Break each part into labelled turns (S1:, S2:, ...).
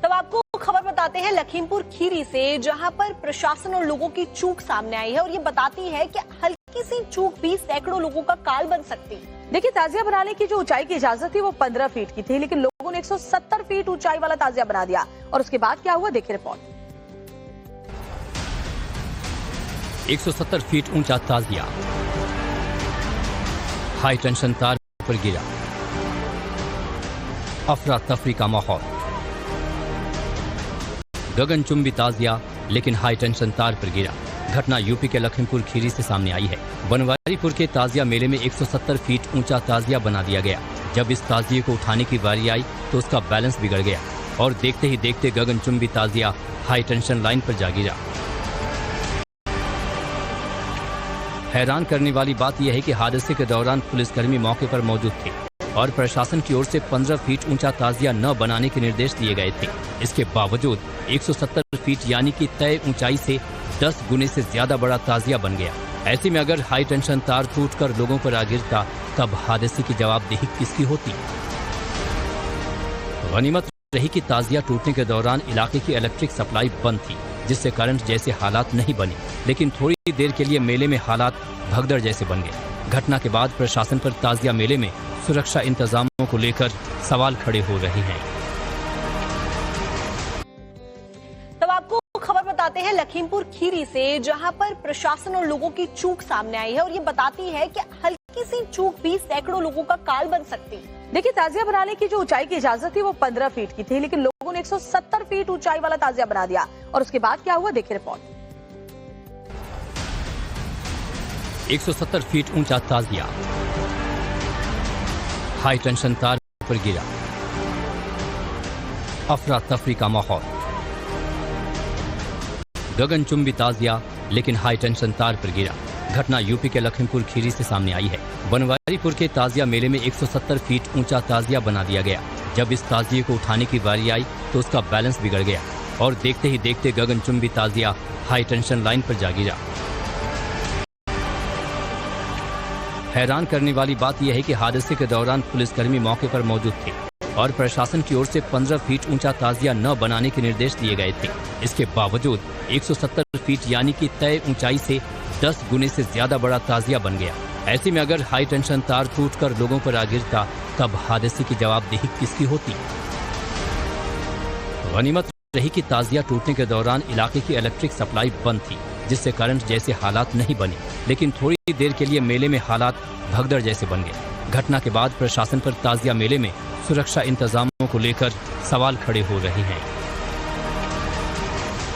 S1: तब आपको खबर बताते हैं लखीमपुर खीरी से, जहां पर प्रशासन और लोगों की चूक सामने आई है और ये बताती है कि हल्की सी चूक भी सैकड़ों लोगों का काल बन सकती है।
S2: देखिए, ताजिया बनाने की जो ऊंचाई की इजाजत थी वो 15 फीट की थी, लेकिन लोगों ने 170 फीट ऊंचाई वाला ताजिया बना दिया। और उसके बाद क्या हुआ, देखिए रिपोर्ट।
S3: 170 फीट ऊंचा ताजिया हाई टेंशन तार पर गिरा, अफरा तफरी का माहौल। गगनचुंबी ताजिया लेकिन हाई टेंशन तार पर गिरा। घटना यूपी के लखीमपुर खीरी से सामने आई है। बनवारीपुर के ताजिया मेले में 170 फीट ऊंचा ताजिया बना दिया गया। जब इस ताजिए को उठाने की बारी आई तो उसका बैलेंस बिगड़ गया और देखते ही देखते गगनचुंबी ताजिया हाई टेंशन लाइन पर जा गिरा। हैरान करने वाली बात यह है कि हादसे के दौरान पुलिसकर्मी मौके पर मौजूद थे और प्रशासन की ओर से 15 फीट ऊंचा ताजिया न बनाने के निर्देश दिए गए थे। इसके बावजूद 170 फीट यानी कि तय ऊंचाई से 10 गुने से ज्यादा बड़ा ताजिया बन गया। ऐसे में अगर हाई टेंशन तार टूटकर लोगों पर आ गिरता तब हादसे की जवाबदेही किसकी होती। गनीमत रही कि ताजिया टूटने के दौरान इलाके की इलेक्ट्रिक सप्लाई बंद थी, जिससे करंट जैसे हालात नहीं बने, लेकिन थोड़ी देर के लिए मेले में हालात भगदड़ जैसे बन गए। घटना के बाद प्रशासन पर ताजिया मेले में सुरक्षा इंतजामों को लेकर सवाल खड़े हो रहे हैं।
S1: तब आपको खबर बताते हैं लखीमपुर खीरी से, जहां पर प्रशासन और लोगों की चूक सामने आई है और ये बताती है कि हल्की सी चूक भी सैकड़ों लोगों का काल बन सकती है।
S2: देखिए, ताजिया बनाने की जो ऊंचाई की इजाजत थी वो 15 फीट की थी, लेकिन लोगों ने 170 फीट ऊंचाई वाला ताजिया बना दिया। और उसके बाद क्या हुआ, देखिए रिपोर्ट।
S3: 170 फीट ऊंचा ताजिया हाई टेंशन तार पर गिरा, अफरा तफरी का माहौल। गगनचुंबी ताजिया लेकिन हाई टेंशन तार पर गिरा। घटना यूपी के लखीमपुर खीरी से सामने आई है। बनवारीपुर के ताजिया मेले में 170 फीट ऊंचा ताजिया बना दिया गया। जब इस ताजिए को उठाने की बारी आई तो उसका बैलेंस बिगड़ गया और देखते ही देखते गगनचुंबी ताजिया हाई टेंशन लाइन पर जा गिरा। हैरान करने वाली बात यह है कि हादसे के दौरान पुलिसकर्मी मौके पर मौजूद थे और प्रशासन की ओर से 15 फीट ऊंचा ताजिया न बनाने के निर्देश दिए गए थे। इसके बावजूद 170 फीट यानी कि तय ऊंचाई से 10 गुने से ज्यादा बड़ा ताजिया बन गया। ऐसे में अगर हाई टेंशन तार टूटकर लोगों पर आ गिरता तब हादसे की जवाबदेही किसकी होती। गनीमत रही कि ताजिया टूटने के दौरान इलाके की इलेक्ट्रिक सप्लाई बंद थी, जिससे करंट जैसे हालात नहीं बने, लेकिन थोड़ी देर के लिए मेले में हालात भगदड़ जैसे बन गए। घटना के बाद प्रशासन पर ताजिया मेले में सुरक्षा इंतजामों को लेकर सवाल खड़े हो रहे हैं।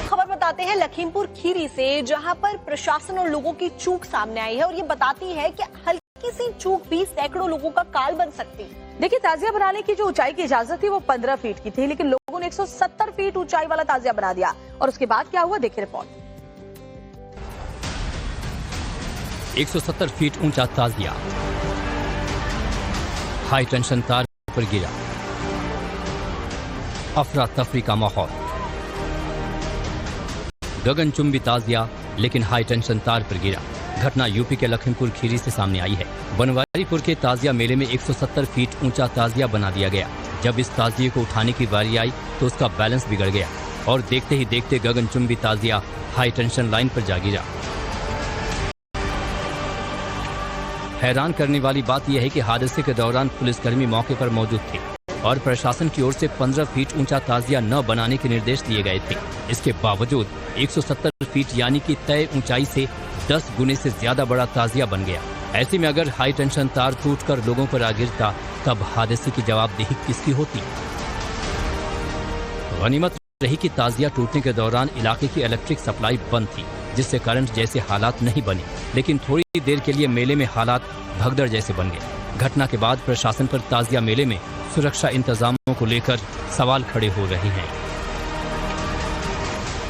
S1: खबर बताते हैं लखीमपुर खीरी से, जहां पर प्रशासन और लोगों की चूक सामने आई है और ये बताती है कि हल्की सी चूक भी सैकड़ों लोगों का काल बन सकती है।
S2: देखिए, ताजिया बनाने की जो ऊंचाई की इजाजत थी वो 15 फीट की थी, लेकिन लोगों ने 170 फीट ऊंचाई वाला ताजिया बना दिया। और उसके बाद क्या हुआ, देखिए रिपोर्ट।
S3: 170 फीट ऊंचा ताजिया हाई टेंशन तार पर गिरा, अफरा तफरी का माहौल। गगनचुंबी ताजिया लेकिन हाई टेंशन तार पर गिरा। घटना यूपी के लखीमपुर खीरी से सामने आई है। बनवारीपुर के ताजिया मेले में 170 फीट ऊंचा ताजिया बना दिया गया। जब इस ताजिए को उठाने की बारी आई तो उसका बैलेंस बिगड़ गया और देखते ही देखते गगनचुंबी ताजिया हाई टेंशन लाइन पर जा गिरा। हैरान करने वाली बात यह है कि हादसे के दौरान पुलिसकर्मी मौके पर मौजूद थे और प्रशासन की ओर से 15 फीट ऊंचा ताजिया न बनाने के निर्देश दिए गए थे। इसके बावजूद 170 फीट यानी कि तय ऊंचाई से 10 गुने से ज्यादा बड़ा ताजिया बन गया। ऐसे में अगर हाई टेंशन तार टूटकर लोगों पर आ गिरता तब हादसे की जवाबदेही किसकी होती। गनीमत रही कि ताजिया टूटने के दौरान इलाके की इलेक्ट्रिक सप्लाई बंद थी, जिससे करंट जैसे हालात नहीं बने, लेकिन थोड़ी देर के लिए मेले में हालात भगदड़ जैसे बन गए। घटना के बाद प्रशासन पर ताजिया मेले में सुरक्षा इंतजामों को लेकर सवाल खड़े हो रहे हैं।